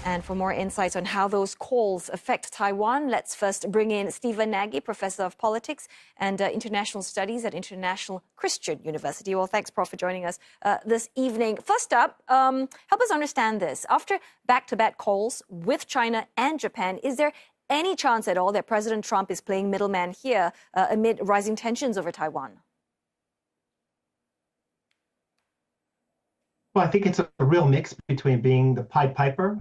And for more insights on how those calls affect Taiwan, let's first bring in Stephen Nagy, Professor of Politics and International Studies at International Christian University. Well, thanks, Prof, for joining us this evening. First up, help us understand this. After back-to-back calls with China and Japan, is there any chance at all that President Trump is playing middleman here amid rising tensions over Taiwan? Well, I think it's a real mix between being the Pied Piper,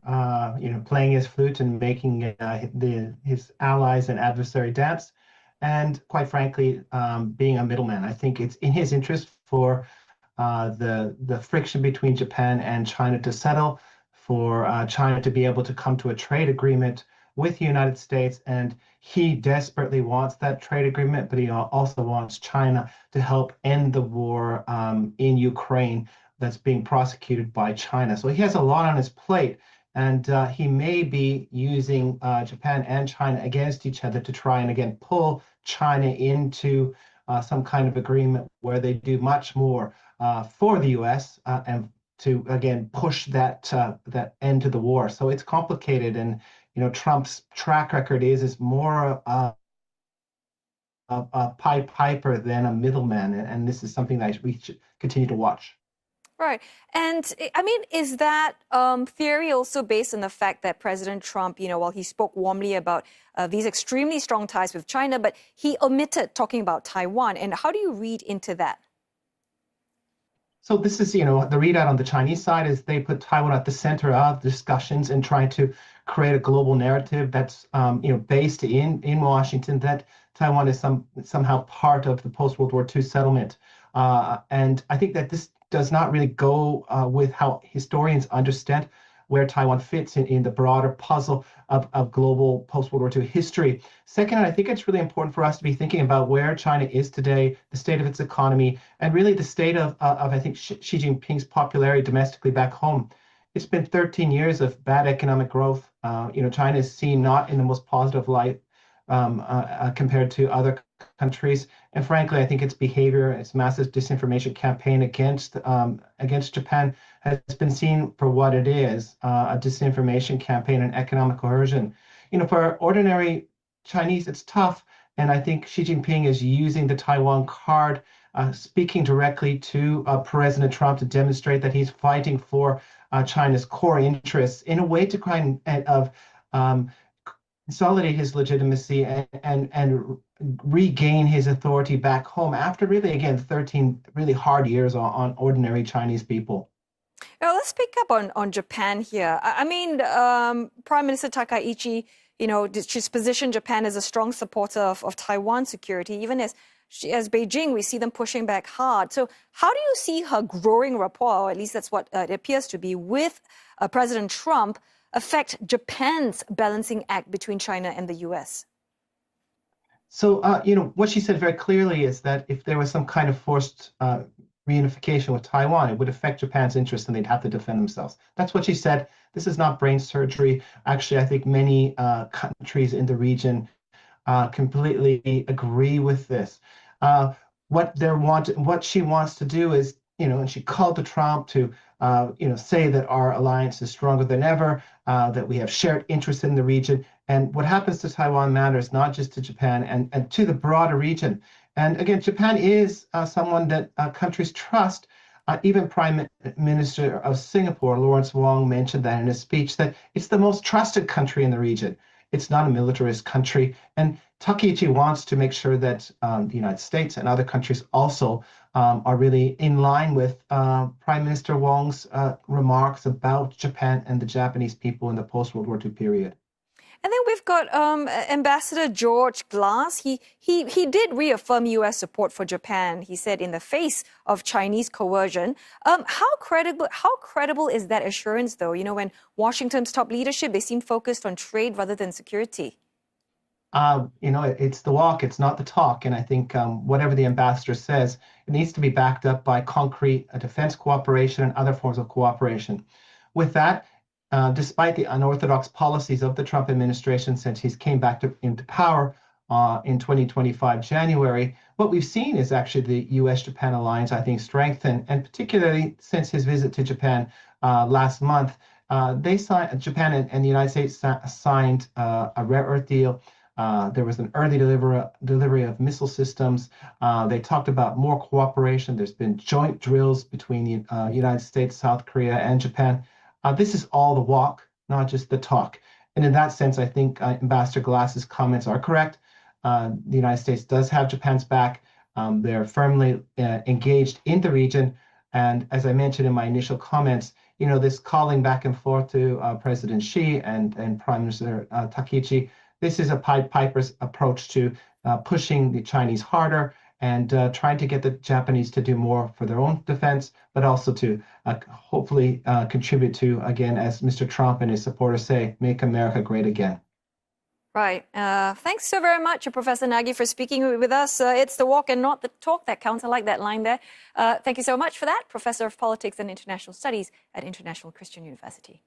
playing his flute and making his allies and adversary dance, and quite frankly, being a middleman. I think it's in his interest for the friction between Japan and China to settle, for China to be able to come to a trade agreement with the United States, and he desperately wants that trade agreement, but he also wants China to help end the war in Ukraine that's being prosecuted by China. So he has a lot on his plate, and he may be using Japan and China against each other to try and, again, pull China into some kind of agreement where they do much more for the U.S. And to, again, push that end to the war. So it's complicated, and Trump's track record is more a Pied Piper than a middleman, and this is something that we should continue to watch. Right. And I mean, is that theory also based on the fact that President Trump, while he spoke warmly about these extremely strong ties with China, but he omitted talking about Taiwan? And how do you read into that? So this is, the readout on the Chinese side is they put Taiwan at the center of discussions and trying to create a global narrative that's, based in Washington, that Taiwan is somehow part of the post-World War II settlement. And I think that this does not really go with how historians understand where Taiwan fits in the broader puzzle of global post-World War II history. Second, I think it's really important for us to be thinking about where China is today, the state of its economy, and really the state of I think, Xi Jinping's popularity domestically back home. It's been 13 years of bad economic growth. China is seen not in the most positive light compared to other countries. And frankly, I think its behavior, its massive disinformation campaign against Japan has been seen for what it is, a disinformation campaign and economic coercion. For ordinary Chinese, it's tough. And I think Xi Jinping is using the Taiwan card, speaking directly to President Trump to demonstrate that he's fighting for China's core interests in a way to kind of consolidate his legitimacy and regain his authority back home after really, again, 13 really hard years on ordinary Chinese people. Now, let's pick up on Japan here. I mean, Prime Minister Takaichi, she's positioned Japan as a strong supporter of Taiwan security, even as Beijing, we see them pushing back hard. So how do you see her growing rapport, or at least that's what it appears to be, with President Trump affect Japan's balancing act between China and the U.S.? So, what she said very clearly is that if there was some kind of forced reunification with Taiwan, it would affect Japan's interests and they'd have to defend themselves. That's what she said. This is not brain surgery. Actually, I think many countries in the region completely agree with this. What she wants to do is, and she called to Trump to, say that our alliance is stronger than ever, that we have shared interests in the region. And what happens to Taiwan matters not just to Japan and to the broader region. And again, Japan is someone that countries trust. Even Prime Minister of Singapore, Lawrence Wong, mentioned that in his speech, that it's the most trusted country in the region. It's not a militarist country. And Takaichi wants to make sure that the United States and other countries also are really in line with Prime Minister Wong's remarks about Japan and the Japanese people in the post-World War II period. And then we've got Ambassador George Glass. He did reaffirm U.S. support for Japan, he said, in the face of Chinese coercion. How credible is that assurance, though? When Washington's top leadership, they seem focused on trade rather than security. It's the walk, it's not the talk. And I think whatever the ambassador says, it needs to be backed up by concrete defense cooperation and other forms of cooperation. With that, despite the unorthodox policies of the Trump administration since he's came back into power in 2025 January, what we've seen is actually the U.S.-Japan alliance, I think, strengthen, and particularly since his visit to Japan last month, Japan and the United States signed a rare earth deal. There was an early delivery of missile systems. They talked about more cooperation. There's been joint drills between the United States, South Korea, and Japan. This is all the walk, not just the talk. And in that sense, I think Ambassador Glass's comments are correct. The United States does have Japan's back. They're firmly engaged in the region. And as I mentioned in my initial comments, this calling back and forth to President Xi and Prime Minister Takichi, this is a Pied Piper's approach to pushing the Chinese harder and trying to get the Japanese to do more for their own defense, but also to hopefully contribute to, again, as Mr. Trump and his supporters say, make America great again. Right. Thanks so very much, Professor Nagy, for speaking with us. It's the walk and not the talk that counts. I like that line there. Thank you so much for that. Professor of Politics and International Studies at International Christian University.